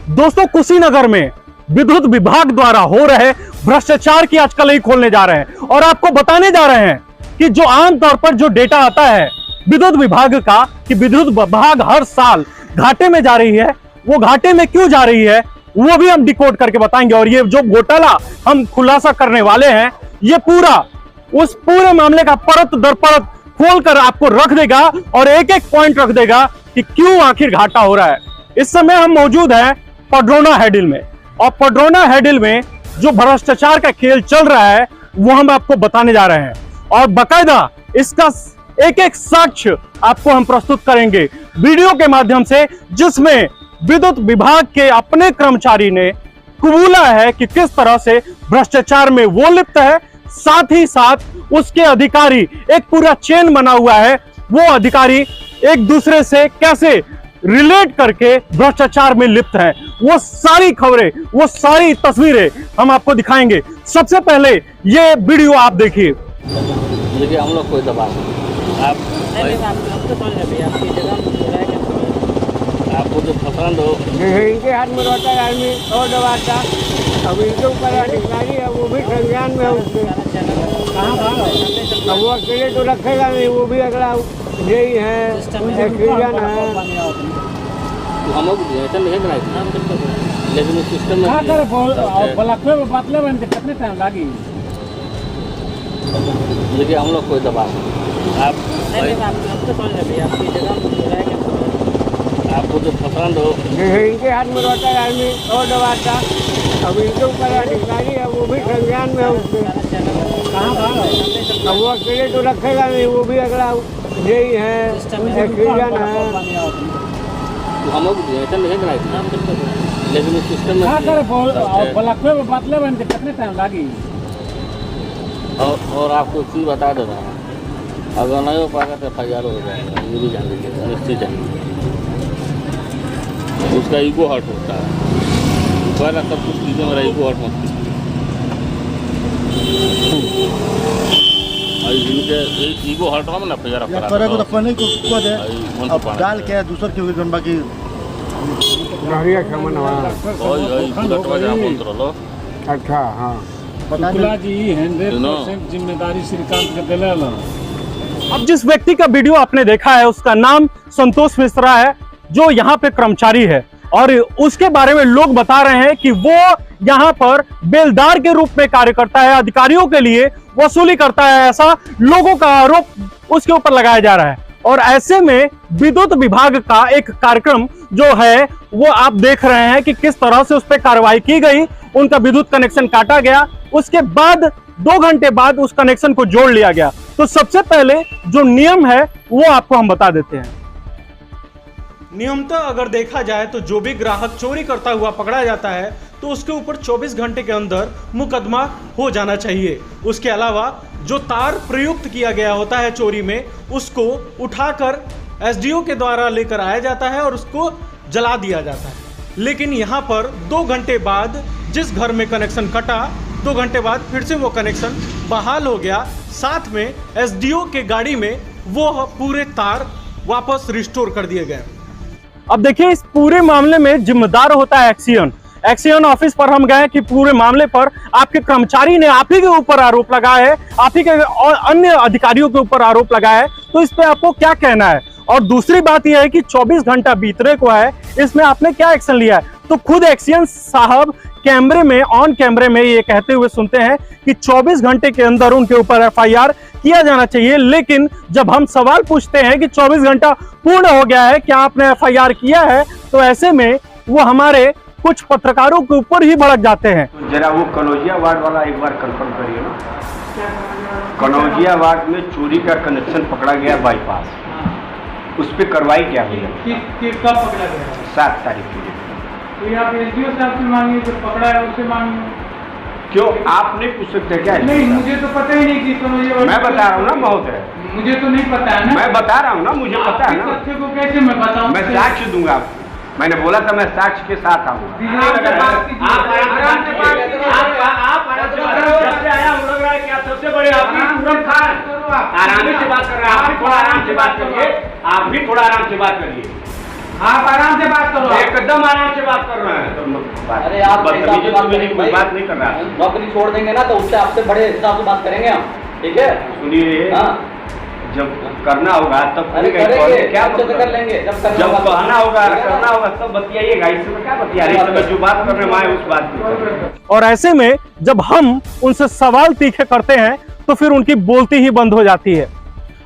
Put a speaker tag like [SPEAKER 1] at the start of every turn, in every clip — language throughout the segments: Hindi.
[SPEAKER 1] दोस्तों, कुशीनगर में विद्युत विभाग द्वारा हो रहे भ्रष्टाचार की आज कलई खोलने जा रहे हैं और आपको बताने जा रहे हैं कि जो आमतौर पर जो डेटा आता है विद्युत विभाग का कि विद्युत विभाग हर साल घाटे में जा रही है, वो घाटे में क्यों जा रही है वो भी हम डिकोड करके बताएंगे। और ये जो घोटाला हम खुलासा करने वाले हैं, ये पूरा उस पूरे मामले का परत दर परत खोलकर आपको रख देगा और एक एक पॉइंट रख देगा कि क्यों आखिर घाटा हो रहा है। इस समय हम मौजूद हैं पडरौना हेडिल में, और पडरौना हेडिल में जो भ्रष्टाचार का खेल चल रहा है वो हम आपको बताने जा रहे हैं और बकायदा इसका एक एक साक्ष्य आपको हम प्रस्तुत करेंगे वीडियो के माध्यम से, जिसमें विद्युत विभाग के अपने कर्मचारी ने कबूला है कि किस तरह से भ्रष्टाचार में वो लिप्त है। साथ ही साथ उसके अधिकारी, एक पूरा चेन बना हुआ है, वो अधिकारी एक दूसरे से कैसे रिलेट करके भ्रष्टाचार में लिप्त हैं, वो सारी खबरें, वो सारी तस्वीरें हम आपको दिखाएंगे। सबसे पहले ये वीडियो आप देखिए।
[SPEAKER 2] देखिए, हम लोग कोई दबाव आप आपको जो पसंद हो
[SPEAKER 3] इनके हाथ में रहता है आदमी और दबाता। अब इनके ऊपर अधिकारी है, वो भी संज्ञान में है उसके। अब वो अकेले तो रखेगा नहीं, वो भी अगला यही है, एक्सीजन है।
[SPEAKER 2] तो हम लोग ऐसा नहीं बनाए, लेकिन उस सिस्टम में
[SPEAKER 3] कितने टाइम लगी।
[SPEAKER 2] देखिए, हम लोग कोई दबाव आपको जो पसंद हो
[SPEAKER 3] इनके हाथ में रहता है आदमी और दबाता। अब इनके ऊपर अधिकारी है, वो भी संज्ञान में है उसके। अब वो अकेले तो रखेगा नहीं, वो भी अगला यही है, एक्सीजन है।
[SPEAKER 2] तो हम लोग ऐसा नहीं बनाए, लेकिन उस सिस्टम में
[SPEAKER 3] कितने टाइम लगी।
[SPEAKER 2] और आपको एक चीज़ बता दे रहा हूँ, अगर नहीं हो पाएगा तो FIR हो जाएगा, ये भी जान लीजिएगा, निश्चित जान लीजिए। उसका ईगो हर्ट होता है, पहला सब कुछ चीज़ें मेरा ईगो हर्ट मत ईगो हर्ट हो ना FIR
[SPEAKER 4] करेगा तो पहले को दे अब डाल के दूसर के हुई गंबा की
[SPEAKER 3] अच्छा। हाँ,
[SPEAKER 2] जिम्मेदारी
[SPEAKER 3] श्रीकांत के दिला।
[SPEAKER 1] अब जिस व्यक्ति का वीडियो आपने देखा है उसका नाम संतोष मिश्रा है, जो यहाँ पे कर्मचारी है, और उसके बारे में लोग बता रहे हैं कि वो यहाँ पर बेलदार के रूप में कार्य करता है, अधिकारियों के लिए वसूली करता है, ऐसा लोगों का आरोप उसके ऊपर लगाया जा रहा है। और ऐसे में विद्युत विभाग का एक कार्यक्रम जो है वो आप देख रहे हैं कि किस तरह से उस पर कार्रवाई की गई, उनका विद्युत कनेक्शन काटा गया, उसके बाद 2 घंटे बाद उस कनेक्शन को जोड़ लिया गया। तो सबसे पहले जो नियम है वो आपको हम बता देते हैं। नियमतः अगर देखा जाए तो जो भी ग्राहक चोरी करता हुआ पकड़ा जाता है तो उसके ऊपर 24 घंटे के अंदर मुकदमा हो जाना चाहिए। उसके अलावा जो तार प्रयुक्त किया गया होता है चोरी में, उसको उठाकर SDO के द्वारा लेकर आया जाता है और उसको जला दिया जाता है। लेकिन यहाँ पर 2 घंटे बाद जिस घर में कनेक्शन कटा, 2 घंटे बाद फिर से वो कनेक्शन बहाल हो गया। साथ में SDO के गाड़ी में वो पूरे तार वापस रिस्टोर कर दिए गए। अब देखिए, इस पूरे मामले में जिम्मेदार होता है एक्सियन ऑफिस पर हम गए कि पूरे मामले पर आपके कर्मचारी ने आप ही के ऊपर आरोप लगाया है, आप ही के और अन्य अधिकारियों के ऊपर आरोप लगाया है, तो इस पे आपको क्या कहना है। और दूसरी बात यह है कि 24 घंटा बीतने को है, इसमें आपने क्या एक्शन लिया है। तो खुद एक्सियन साहब कैमरे में, ऑन कैमरे में ये कहते हुए सुनते हैं कि 24 घंटे के अंदर उनके ऊपर FIR किया जाना चाहिए। लेकिन जब हम सवाल पूछते हैं कि 24 घंटा पूर्ण हो गया है, क्या आपने FIR किया है, तो ऐसे में वो हमारे कुछ पत्रकारों के ऊपर ही भड़क जाते हैं।
[SPEAKER 5] जरा वो कनौजिया वार्ड वाला एक बार कंफर्म करिए ना। कनौजिया वार्ड में चोरी का कनेक्शन पकड़ा गया बाईपास, उस पर कार्रवाई क्या हुई?
[SPEAKER 6] कब पकड़ा गया?
[SPEAKER 5] 7 तारीख को।
[SPEAKER 6] तो आप SDO साहब से मांगिए, जो पकड़ा है उससे मांगिए।
[SPEAKER 5] क्यों आप नहीं पूछ सकते क्या?
[SPEAKER 6] नहीं, मुझे तो पता ही नहीं कि कनौजिया।
[SPEAKER 5] मैं बता रहा हूँ ना महोदय,
[SPEAKER 6] मुझे तो नहीं पता है ना।
[SPEAKER 5] मैं बता रहा हूँ ना, मुझे पता है ना।
[SPEAKER 6] तथ्य को कैसे मैं बताऊँ?
[SPEAKER 5] मैं साक्ष्य दूंगा आपको। मैंने बोला था मैं साक्ष्य के साथ आऊँगा। सबसे बड़े आराम से बात कर रहे हैं, आप भी थोड़ा आराम से बात करिए, आप भी थोड़ा आराम से बात करिए।
[SPEAKER 6] आप आराम से बात करो।
[SPEAKER 5] एकदम आराम से बात कर रहे हैं। तो
[SPEAKER 2] अरे आप
[SPEAKER 5] बदतमीजी तो भी नहीं, कोई बात नहीं कर रहा है।
[SPEAKER 2] नौकरी छोड़ देंगे ना तो उससे आपसे बड़े हिसाब से बात करेंगे हम, ठीक है?
[SPEAKER 5] सुनिए,
[SPEAKER 2] हाँ,
[SPEAKER 5] जब करना होगा तब
[SPEAKER 2] अरे
[SPEAKER 5] करेंगे,
[SPEAKER 2] करेंगे,
[SPEAKER 5] क्या
[SPEAKER 2] अच्छे से कर लेंगे। जब करना
[SPEAKER 5] जब
[SPEAKER 2] होगा
[SPEAKER 5] कहना होगा,
[SPEAKER 2] ठीक है ना?
[SPEAKER 5] करना होगा तब बतियाइएगा। इस समय क्या बतिया रहे हैं? जो बात कर रहे हैं मैं उस बात पे कर रहे हैं।
[SPEAKER 1] और ऐसे में जब हम उनसे सवाल तीखे करते हैं तो फिर उनकी बोलती ही बंद हो जाती है।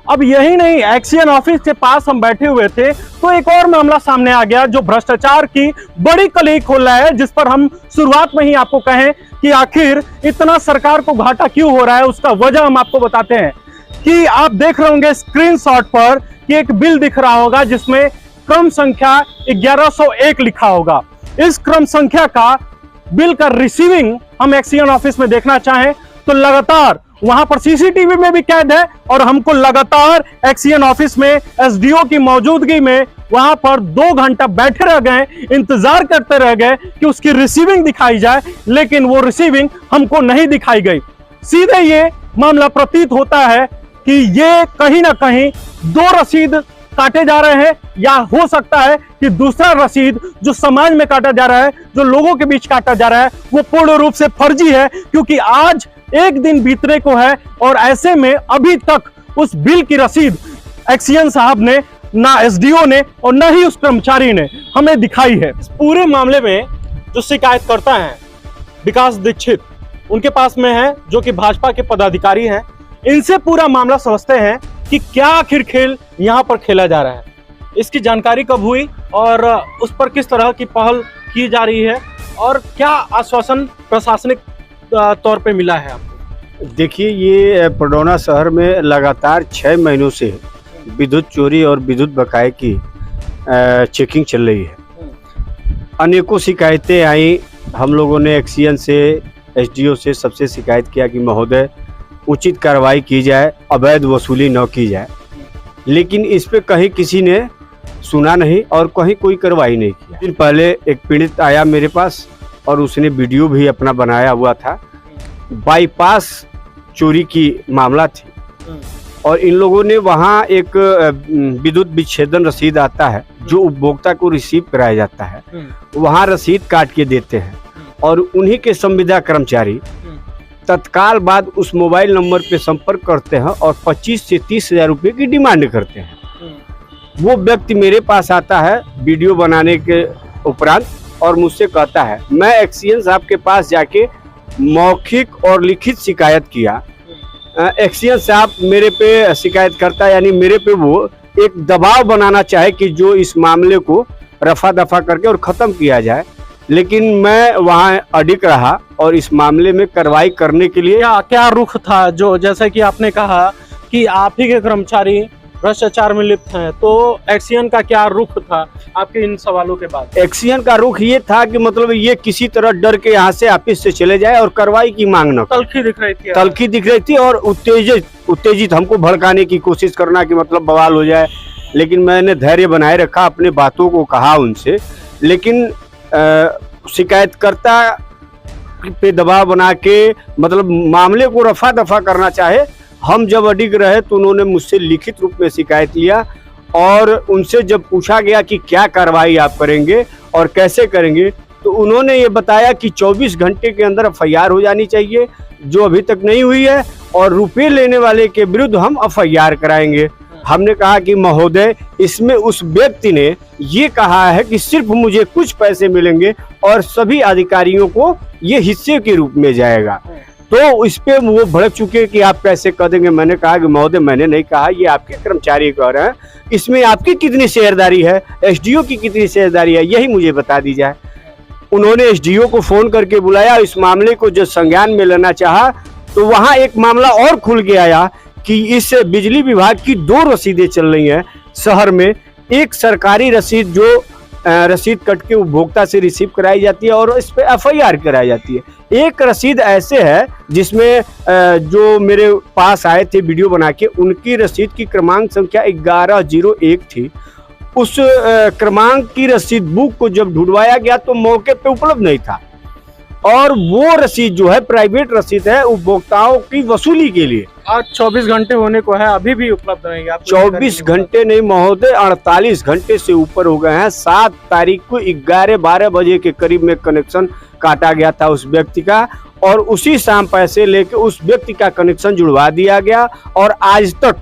[SPEAKER 1] अब यही नहीं, एक्सियन ऑफिस के पास हम बैठे हुए थे तो एक और मामला सामने आ गया जो भ्रष्टाचार की बड़ी कली खोल रहा है, जिस पर हम शुरुआत में ही आपको कहें कि आखिर इतना सरकार को घाटा क्यों हो रहा है, उसका वजह हम आपको बताते हैं। कि आप देख रहे होंगे स्क्रीनशॉट पर कि एक बिल दिख रहा होगा जिसमें क्रम संख्या 1101 लिखा होगा। इस क्रम संख्या का बिल का रिसीविंग हम एक्सियन ऑफिस में देखना चाहें तो लगातार वहां पर सीसीटीवी में भी कैद है और हमको लगातार एक्सियन ऑफिस में एसडीओ की मौजूदगी में वहां पर 2 घंटा बैठे रह गए, इंतजार करते रह गए कि उसकी रिसीविंग दिखाई जाए, लेकिन वो रिसीविंग हमको नहीं दिखाई गई। सीधे ये मामला प्रतीत होता है कि ये कहीं ना कहीं 2 रसीद काटे जा रहे हैं, या हो सकता है कि दूसरा रसीद जो समाज में काटा जा रहा है, जो लोगों के बीच काटा जा रहा है, वो पूर्ण रूप से फर्जी है, क्योंकि आज एक दिन बीतने को है और ऐसे में अभी तक उस बिल की रसीद एक्सियन साहब ने, ना एसडीओ ने और ना ही उस कर्मचारी ने हमें दिखाई है। इस पूरे मामले में जो शिकायत करता है विकास दीक्षित उनके पास में है, जो कि भाजपा के पदाधिकारी हैं। इनसे पूरा मामला समझते हैं कि क्या आखिर खेल यहाँ पर खेला जा रहा है, इसकी जानकारी कब हुई और उस पर किस तरह की पहल की जा रही है और क्या आश्वासन प्रशासनिक तौर पे मिला है आपको।
[SPEAKER 4] देखिए, ये पडरौना शहर में लगातार 6 महीनों से विद्युत चोरी और विद्युत बकाये की चेकिंग चल रही है। अनेकों शिकायतें आई, हम लोगों ने एक्सियन से, एसडीओ से सबसे शिकायत किया कि महोदय उचित कार्रवाई की जाए, अवैध वसूली न की जाए, लेकिन इस पे कहीं किसी ने सुना नहीं और कहीं कोई कार्रवाई नहीं किया। दिन पहले एक पीड़ित आया मेरे पास और उसने वीडियो भी अपना बनाया हुआ था। बाईपास चोरी की मामला थी और इन लोगों ने वहाँ एक विद्युत विच्छेदन रसीद आता है जो उपभोक्ता को रिसीव कराया जाता है, वहाँ रसीद काट के देते हैं और उन्हीं के संविदा कर्मचारी तत्काल बाद उस मोबाइल नंबर पे संपर्क करते हैं और 25 से 30 हजार रुपये की डिमांड करते हैं। वो व्यक्ति मेरे पास आता है वीडियो बनाने के उपरांत और मुझसे कहता है, मैं एक्सियन साहब के पास जाके मौखिक और लिखित शिकायत किया। एक्सियन साहब मेरे पे शिकायत करता है, यानी मेरे पे वो एक दबाव बनाना चाहे कि जो इस मामले को रफा दफा करके और ख़त्म किया जाए, लेकिन मैं वहाँ अडिग रहा और इस मामले में कार्रवाई करने के लिए।
[SPEAKER 1] क्या रुख था, जो जैसा कि आपने कहा कि आप ही के कर्मचारी भ्रष्टाचार में लिप्त हैं, तो एक्सियन का क्या रुख था आपके इन सवालों के बाद?
[SPEAKER 4] एक्सियन का रुख ये था कि मतलब ये किसी तरह डर के यहाँ से ऑफिस से चले जाए और कार्रवाई की मांग न करे।
[SPEAKER 1] तलखी दिख रही थी,
[SPEAKER 4] तलखी दिख रही थी और उत्तेजित हमको भड़काने की कोशिश करना कि मतलब बवाल हो जाए, लेकिन मैंने धैर्य बनाए रखा, अपने बातों को कहा उनसे। लेकिन शिकायतकर्ता पे दबाव बना के मतलब मामले को रफा दफा करना चाहे, हम जब अडिग रहे तो उन्होंने मुझसे लिखित रूप में शिकायत लिया और उनसे जब पूछा गया कि क्या कार्रवाई आप करेंगे और कैसे करेंगे, तो उन्होंने ये बताया कि 24 घंटे के अंदर एफआईआर हो जानी चाहिए, जो अभी तक नहीं हुई है, और रुपये लेने वाले के विरुद्ध हम एफआईआर कराएंगे। हमने कहा कि महोदय, इसमें उस व्यक्ति ने ये कहा है कि सिर्फ मुझे कुछ पैसे मिलेंगे और सभी अधिकारियों को ये हिस्से के रूप में जाएगा। तो इस पे वो भड़क चुके कि आप कैसे कह देंगे। मैंने कहा कि महोदय, मैंने नहीं कहा, ये आपके कर्मचारी कह रहे हैं, इसमें आपकी कितनी शेयरदारी है, एसडीओ की कितनी शेयरदारी है, यही मुझे बता दी जाए। उन्होंने एसडीओ को फोन करके बुलाया, इस मामले को जब संज्ञान में लेना चाहा तो वहाँ एक मामला और खुल के आया कि इस बिजली विभाग की 2 रसीदें चल रही हैं शहर में। एक सरकारी रसीद जो रसीद कट के उपभोक्ता से रिसीव कराई जाती है और इस पे एफआईआर कराई जाती है। एक रसीद ऐसे है जिसमें जो मेरे पास आए थे वीडियो बना के, उनकी रसीद की क्रमांक संख्या 1101 थी। उस क्रमांक की रसीद बुक को जब ढूंढवाया गया तो मौके पे उपलब्ध नहीं था और वो रसीद जो है प्राइवेट रसीद है उपभोक्ताओं की वसूली के लिए।
[SPEAKER 1] आज 24 घंटे होने को है, अभी भी उपलब्ध नहीं है। आप
[SPEAKER 4] 24 घंटे नहीं महोदय, 48 घंटे से ऊपर हो गए हैं। 7 तारीख को 11-12 बजे के करीब में कनेक्शन काटा गया था उस व्यक्ति का, और उसी शाम पैसे लेके उस व्यक्ति का कनेक्शन जुड़वा दिया गया, और आज तक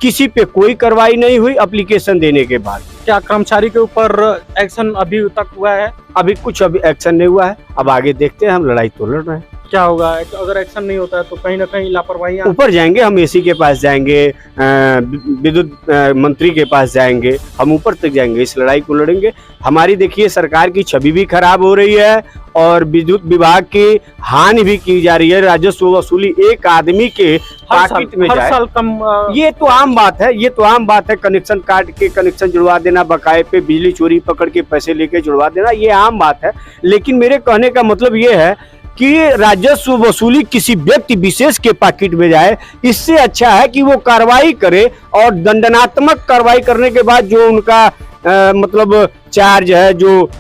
[SPEAKER 4] किसी पे कोई कार्रवाई नहीं हुई एप्लीकेशन देने के बाद।
[SPEAKER 1] क्या कर्मचारी के ऊपर एक्शन अभी तक हुआ है?
[SPEAKER 4] अभी एक्शन नहीं हुआ है। अब आगे देखते हैं, हम लड़ाई तो लड़ रहे हैं।
[SPEAKER 1] क्या होगा अगर एक्शन नहीं होता है तो कहीं ना कहीं लापरवाही
[SPEAKER 4] ऊपर जाएंगे, हम एसी के पास जाएंगे, विद्युत मंत्री के पास जाएंगे, हम ऊपर तक जाएंगे, इस लड़ाई को लड़ेंगे। हमारी देखिए सरकार की छवि भी खराब हो रही है और विद्युत विभाग की हानि भी की जा रही है। राजस्व वसूली एक आदमी के पॉकेट में
[SPEAKER 1] हर
[SPEAKER 4] जाए,
[SPEAKER 1] साल कम
[SPEAKER 4] ये तो आम बात है। ये तो आम बात है, कनेक्शन काट के कनेक्शन जुड़वा देना, बकाये पे बिजली चोरी पकड़ के पैसे लेके जुड़वा देना, ये आम बात है। लेकिन मेरे कहने का मतलब ये है कि राजस्व वसूली किसी व्यक्ति विशेष के पॉकेट में जाए, इससे अच्छा है कि वो कार्रवाई करे, और दंडनात्मक कार्रवाई करने के बाद जो उनका मतलब चार्ज है, जो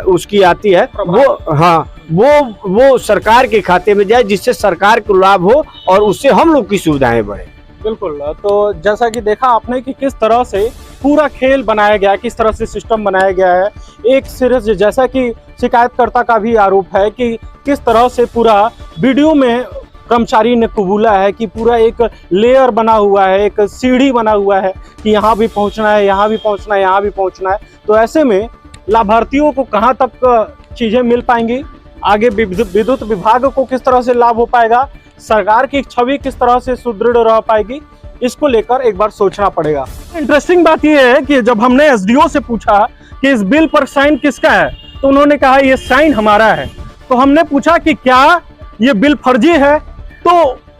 [SPEAKER 4] उसकी आती है, वो हाँ वो सरकार के खाते में जाए, जिससे सरकार को लाभ हो और उससे हम लोग की सुविधाएं बढ़े।
[SPEAKER 1] बिल्कुल। तो जैसा कि देखा आपने कि किस तरह से पूरा खेल बनाया गया, किस तरह से सिस्टम बनाया गया है। एक सिर्फ जैसा कि शिकायतकर्ता का भी आरोप है कि किस तरह से पूरा वीडियो में कर्मचारी ने कबूला है कि पूरा एक लेयर बना हुआ है, एक सीढ़ी बना हुआ है कि यहाँ भी पहुँचना है, यहाँ भी पहुँचना है, यहाँ भी पहुँचना है। तो ऐसे में लाभार्थियों को कहाँ तक चीज़ें मिल पाएंगी, आगे विद्युत विभाग को किस तरह से लाभ हो पाएगा, सरकार की छवि किस तरह से सुदृढ़ रह पाएगी, इसको लेकर एक बार सोचना पड़ेगा। इंटरेस्टिंग बात यह है कि जब हमने एसडीओ से पूछा कि इस बिल पर साइन किसका है, तो उन्होंने कहा ये साइन हमारा है। तो हमने पूछा कि क्या ये बिल फर्जी है, तो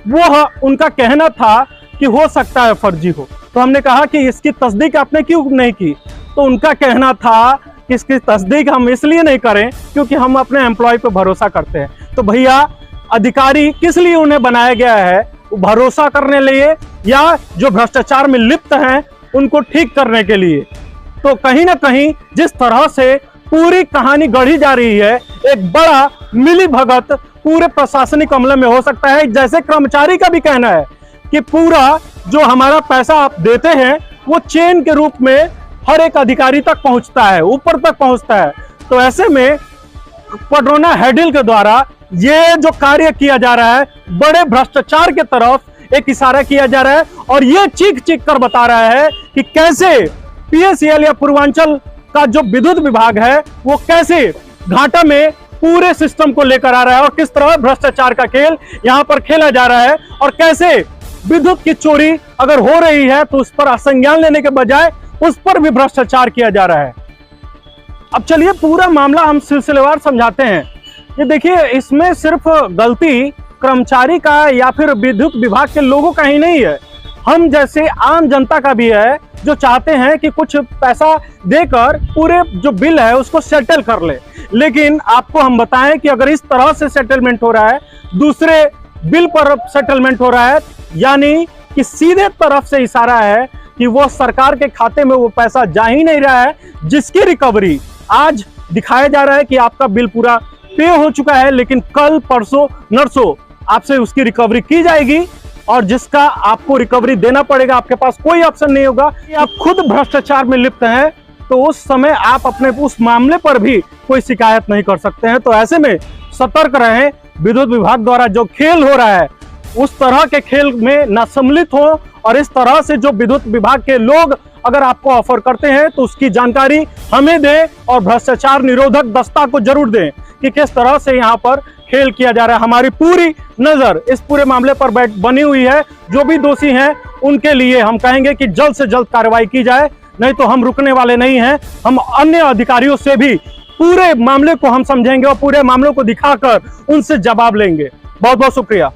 [SPEAKER 1] वो उनका कहना था कि हो सकता है फर्जी हो। तो हमने कहा कि इसकी तस्दीक आपने क्यों नहीं की, तो उनका कहना था कि इसकी तस्दीक हम इसलिए नहीं करें क्योंकि हम अपने एम्प्लॉय पे भरोसा करते हैं। तो भैया अधिकारी किस लिए उन्हें बनाया गया है, भरोसा करने लिए या जो भ्रष्टाचार में लिप्त हैं उनको ठीक करने के लिए? तो कहीं ना कहीं जिस तरह से पूरी कहानी गढ़ी जा रही है, एक बड़ा मिली भगत पूरे प्रशासनिक अमले में हो सकता है। जैसे कर्मचारी का भी कहना है कि पूरा जो हमारा पैसा आप देते हैं वो चेन के रूप में हर एक अधिकारी तक पहुंचता है, ऊपर तक पहुंचता है। तो ऐसे में पडरौना हैडिल के द्वारा ये जो कार्य किया जा रहा है, बड़े भ्रष्टाचार के तरफ एक इशारा किया जा रहा है, और ये चीख चीख कर बता रहा है कि कैसे पीएसईएल या पूर्वांचल का जो विद्युत विभाग है वो कैसे घाटा में पूरे सिस्टम को लेकर आ रहा है, और किस तरह भ्रष्टाचार का खेल यहाँ पर खेला जा रहा है, और कैसे विद्युत की चोरी अगर हो रही है तो उस पर संज्ञान लेने के बजाय उस पर भी भ्रष्टाचार किया जा रहा है। अब चलिए पूरा मामला हम सिलसिलेवार समझाते हैं। ये देखिए, इसमें सिर्फ गलती कर्मचारी का या फिर विद्युत विभाग के लोगों का ही नहीं है, हम जैसे आम जनता का भी है, जो चाहते हैं कि कुछ पैसा देकर पूरे जो बिल है उसको सेटल कर ले। लेकिन आपको हम बताएं कि अगर इस तरह से सेटलमेंट हो रहा है, दूसरे बिल पर सेटलमेंट हो रहा है, यानी कि सीधे तरफ से इशारा है कि वो सरकार के खाते में वो पैसा जा ही नहीं रहा है, जिसकी रिकवरी आज दिखाया जा रहा है कि आपका बिल पूरा पे हो चुका है, लेकिन कल परसों नरसों आपसे उसकी रिकवरी की जाएगी, और जिसका आपको रिकवरी देना पड़ेगा। आपके पास कोई ऑप्शन नहीं होगा कि आप खुद भ्रष्टाचार में लिप्त हैं, तो उस समय आप अपने उस मामले पर भी कोई शिकायत नहीं कर सकते हैं। तो ऐसे में सतर्क रहें, विद्युत विभाग द्वारा जो खेल हो रहा है उस तरह के खेल में न सम्मिलित हो, और इस तरह से जो विद्युत विभाग के लोग अगर आपको ऑफर करते हैं तो उसकी जानकारी हमें दें, और भ्रष्टाचार निरोधक दस्ता को जरूर दें कि किस तरह से यहाँ पर खेल किया जा रहा है। हमारी पूरी नजर इस पूरे मामले पर बनी हुई है। जो भी दोषी हैं उनके लिए हम कहेंगे कि जल्द से जल्द कार्रवाई की जाए, नहीं तो हम रुकने वाले नहीं हैं। हम अन्य अधिकारियों से भी पूरे मामले को हम समझेंगे और पूरे मामले को दिखाकर उनसे जवाब लेंगे। बहुत बहुत शुक्रिया।